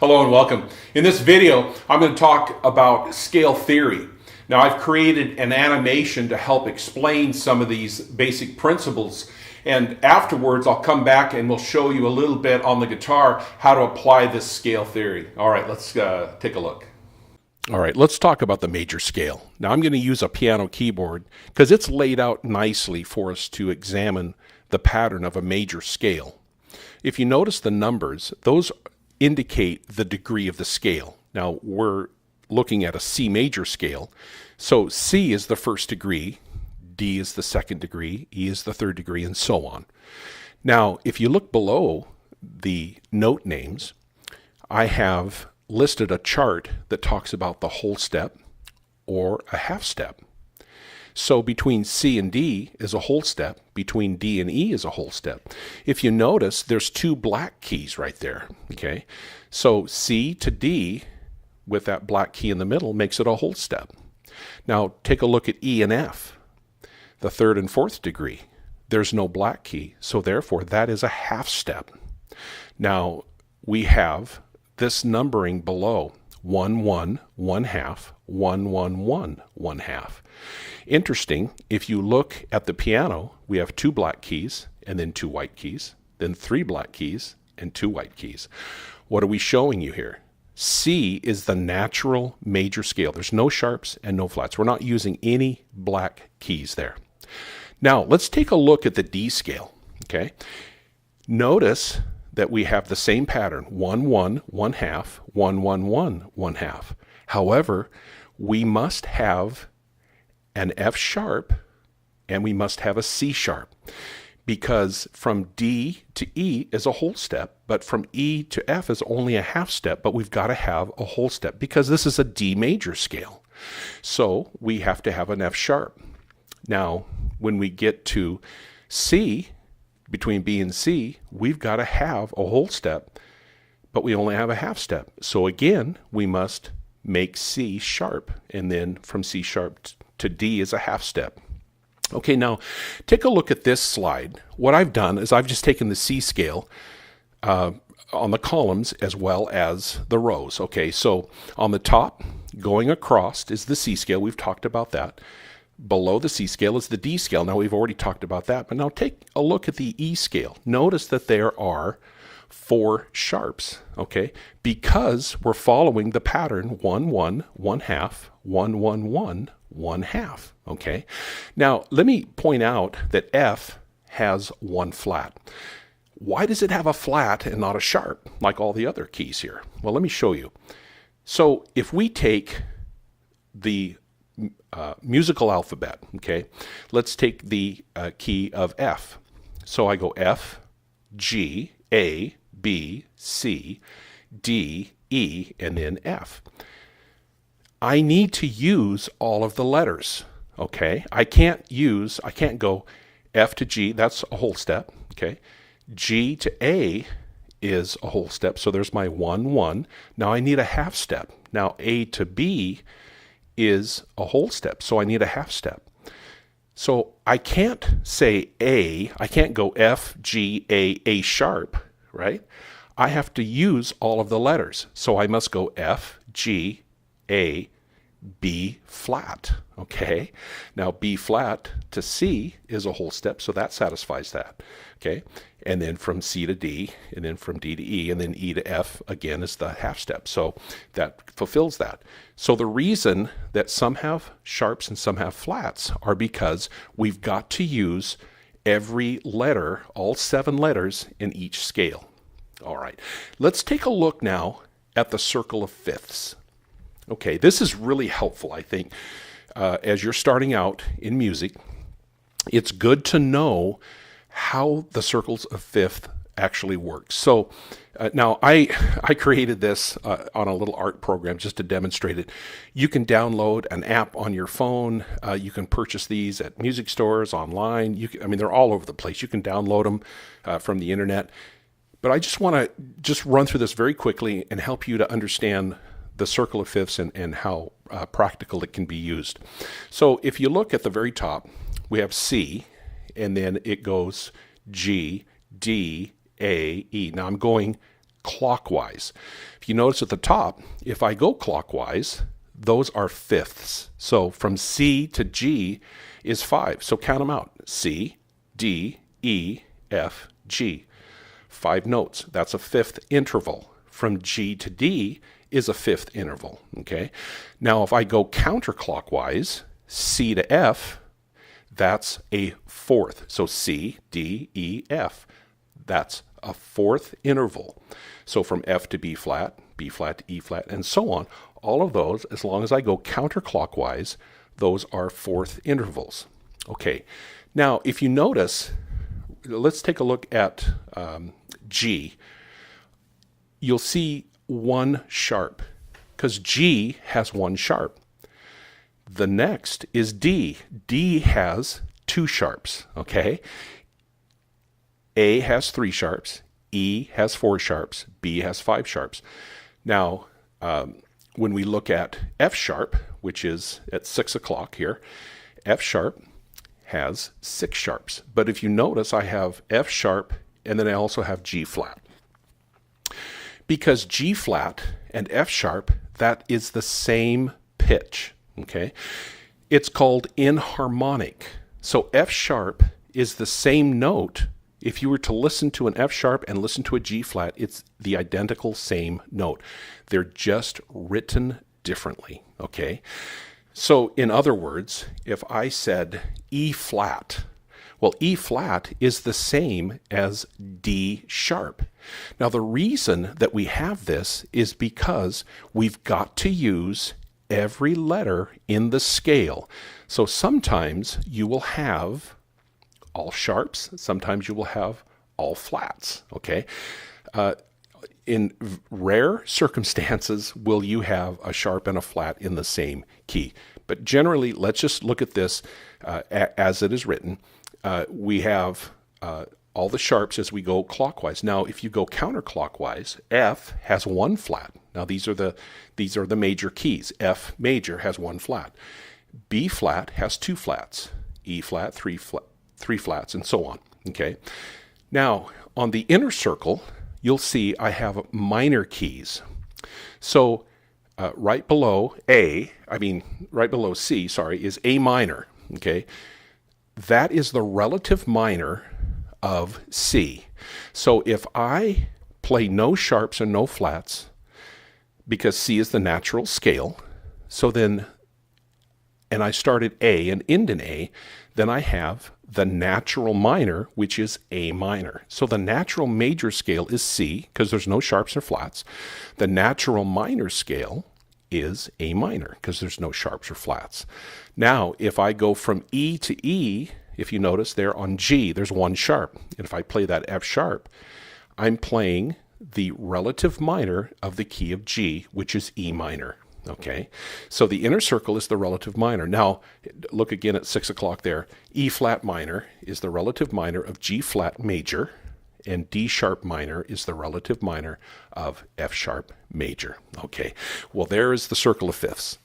Hello and welcome. In this video, I'm going to talk about scale theory. Now, I've created an animation to help explain some of these basic principles, and afterwards I'll come back and we'll show you a little bit on the guitar how to apply this scale theory. All right, let's take a look. All right, let's talk about the major scale. Now, I'm going to use a piano keyboard because it's laid out nicely for us to examine the pattern of a major scale. If you notice the numbers, those indicate the degree of the scale. Now, we're looking at a C major scale. So C is the first degree, D is the second degree, E is the third degree, and so on. Now, if you look below the note names, I have listed a chart that talks about the whole step or a half step. So between C and D is a whole step. Between D and E is a whole step. If you notice, there's two black keys right there. Okay, so C to D with that black key in the middle makes it a whole step. Now take a look at E and F, the third and fourth degree. There's no black key, so therefore that is a half step. Now we have this numbering below: 1 1 1 half, 1 1 1 1 half. Interesting, if you look at the piano, we have two black keys and then two white keys, then three black keys and two white keys. What are we showing you here? C is the natural major scale. There's no sharps and no flats. We're not using any black keys there. Now, let's take a look at the D scale. Okay, notice that we have the same pattern: 1 1 1 half, 1 1 1 1 half. However, we must have an F sharp and we must have a C sharp, because from D to E is a whole step, but from E to F is only a half step, but we've got to have a whole step because this is a D major scale. So we have to have an F sharp. Now, when we get to C, between B and C, we've got to have a whole step, but we only have a half step. So again, we must make C sharp, and then from C sharp to D is a half step. Okay, now take a look at this slide. What I've done is I've just taken the C scale on the columns as well as the rows. Okay, so on the top, going across is the C scale. We've talked about that. Below the C scale is the D scale. Now, we've already talked about that, but now take a look at the E scale. Notice that there are 4 sharps, okay, because we're following the pattern 1 1 1 half, 1 1 1 1 half, okay. Now, let me point out that F has one flat. Why does it have a flat and not a sharp like all the other keys here? Well, let me show you. So if we take the musical alphabet, okay, let's take the key of F. So I go F, G, A, B, C, D, E, and then F. I need to use all of the letters, okay? I can't go F to G, that's a whole step, okay? G to A is a whole step, so there's my 1 1. Now I need a half step. Now A to B is a whole step, so I need a half step. So I can't say A, I can't go F, G, A sharp, right? I have to use all of the letters. So I must go F, G, A, B flat, okay? Now B flat to C is a whole step, so that satisfies that, okay? And then from C to D, and then from D to E, and then E to F, again, is the half step. So that fulfills that. So the reason that some have sharps and some have flats are because we've got to use every letter, all 7 letters in each scale. All right, let's take a look now at the circle of fifths. Okay, this is really helpful, I think, as you're starting out in music. It's good to know how the circles of fifth actually work. So now I created this on a little art program just to demonstrate it. You can download an app on your phone. You can purchase these at music stores, online. They're all over the place. You can download them from the internet. But I just want to run through this very quickly and help you to understand the circle of fifths and how practical it can be used. So if you look at the very top, we have C, and then it goes G, D, A, E. Now I'm going clockwise. If you notice at the top, if I go clockwise, those are fifths. So from C to G is 5. So count them out. C, D, E, F, G. 5 notes. That's a fifth interval. From G to D is a fifth interval. Okay. Now if I go counterclockwise, C to F, that's a fourth. So C, D, E, F. That's a fourth interval. So from F to B flat to E flat, and so on. All of those, as long as I go counterclockwise, those are fourth intervals. Okay. Now, if you notice, let's take a look at G. You'll see one sharp, because G has one sharp. The next is D. D has 2 sharps, okay? A has 3 sharps, E has 4 sharps, B has 5 sharps. Now, when we look at F sharp, which is at 6 o'clock here, F sharp has 6 sharps. But if you notice, I have F sharp and then I also have G flat. Because G flat and F sharp, that is the same pitch, okay? It's called inharmonic. So F sharp is the same note. If you were to listen to an F sharp and listen to a G flat, it's the identical same note. They're just written differently, okay? So in other words, if I said E flat, well, E flat is the same as D sharp. Now the reason that we have this is because we've got to use every letter in the scale. So sometimes you will have all sharps, sometimes you will have all flats, okay? In rare circumstances will you have a sharp and a flat in the same key. But generally, let's just look at this as it is written. We have all the sharps as we go clockwise. Now, if you go counterclockwise, F has 1 flat. Now, these are the major keys. F major has 1 flat. B flat has 2 flats. E flat, 3 flats, and so on. Okay. Now, on the inner circle, you'll see I have minor keys. So right below C, is A minor. Okay. That is the relative minor of C. So if I play no sharps and no flats, because C is the natural scale, so then, and I start at A and end in A, then I have the natural minor, which is A minor. So the natural major scale is C, because there's no sharps or flats. The natural minor scale is A minor, because there's no sharps or flats. Now, if I go from E to E, if you notice there on G, there's 1 sharp. And if I play that F sharp, I'm playing the relative minor of the key of G, which is E minor. Okay, so the inner circle is the relative minor. Now, look again at 6 o'clock there. E flat minor is the relative minor of G flat major, and D sharp minor is the relative minor of F sharp major. Okay, well, there is the circle of fifths.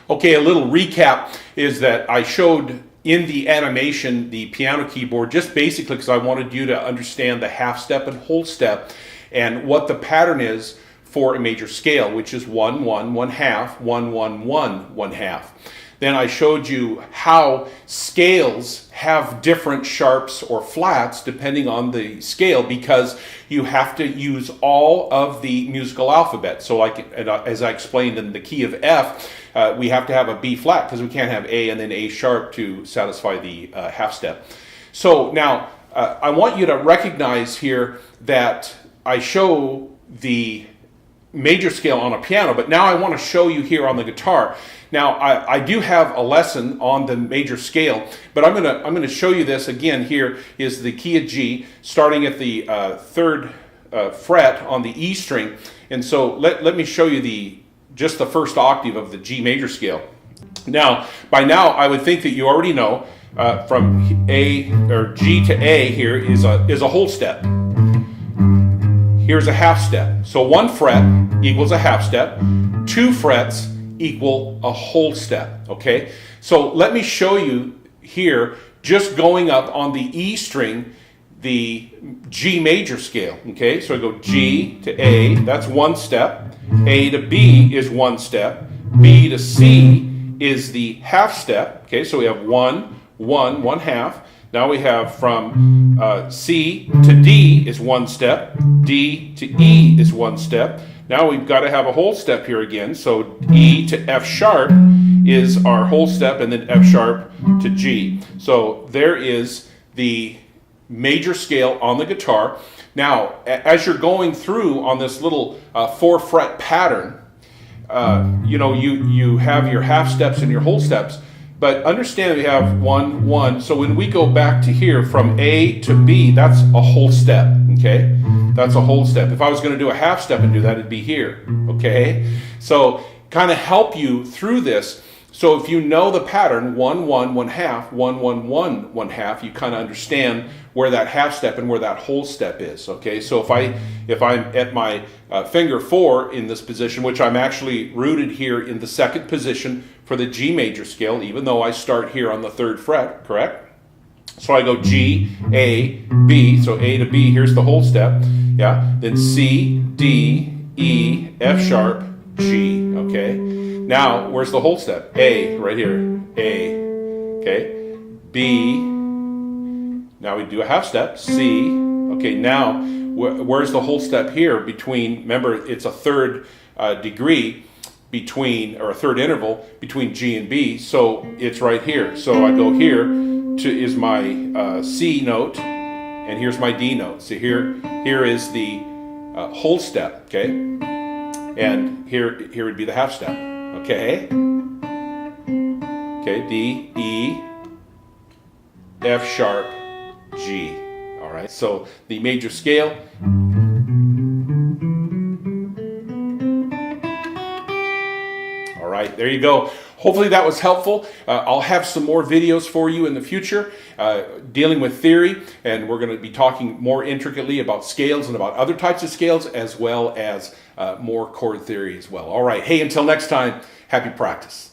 Okay, a little recap is that I showed in the animation the piano keyboard just basically because I wanted you to understand the half step and whole step and what the pattern is for a major scale, which is 1, 1, 1 half, 1, 1, 1, 1 half. Then I showed you how scales have different sharps or flats depending on the scale because you have to use all of the musical alphabet. So like as I explained in the key of F, we have to have a B flat because we can't have A and then A sharp to satisfy the half step. So now I want you to recognize here that I show the major scale on a piano, but now I want to show you here on the guitar. Now I do have a lesson on the major scale, but I'm gonna show you this again. Here is the key of G, starting at the 3rd fret on the E string, and so let me show you just the first octave of the G major scale. Now by now I would think that you already know from A or G to A here is a whole step. Here's a half step. So 1 fret equals a half step. 2 frets equal a whole step, okay? So let me show you here, just going up on the E string, the G major scale. Okay, so I go G to A, that's one step. A to B is one step. B to C is the half step. Okay, so we have 1, 1, 1/2. Now we have from C to D is one step. D to E is one step. Now we've got to have a whole step here again. So E to F sharp is our whole step, and then F sharp to G. So there is the major scale on the guitar. Now, as you're going through on this little 4-fret pattern, you have your half steps and your whole steps, but understand we have 1, 1. So when we go back to here from A to B, that's a whole step, okay? That's a whole step. If I was going to do a half step and do that, it'd be here, okay? So kind of help you through this. So if you know the pattern, 1, 1, 1/2, 1, 1, 1, 1/2, you kind of understand where that half step and where that whole step is, okay? So if I'm at my finger 4 in this position, which I'm actually rooted here in the 2nd position for the G major scale, even though I start here on the 3rd fret, correct? So I go G, A, B, so A to B, here's the whole step, yeah? Then C, D, E, F sharp, G, okay? Now, where's the whole step? A, right here, A, okay? B, now we do a half step, C, okay, now where's the whole step here between, remember it's a 3rd degree between, or a 3rd interval between G and B, so it's right here. So I go here to, is my C note, and here's my D note. So here is the whole step, okay? And here would be the half step, okay? Okay, D, E, F sharp, G. All right, so the major scale. All right, there you go. Hopefully that was helpful. I'll have some more videos for you in the future dealing with theory, and we're going to be talking more intricately about scales and about other types of scales, as well as more chord theory as well. All right, hey, until next time, happy practice.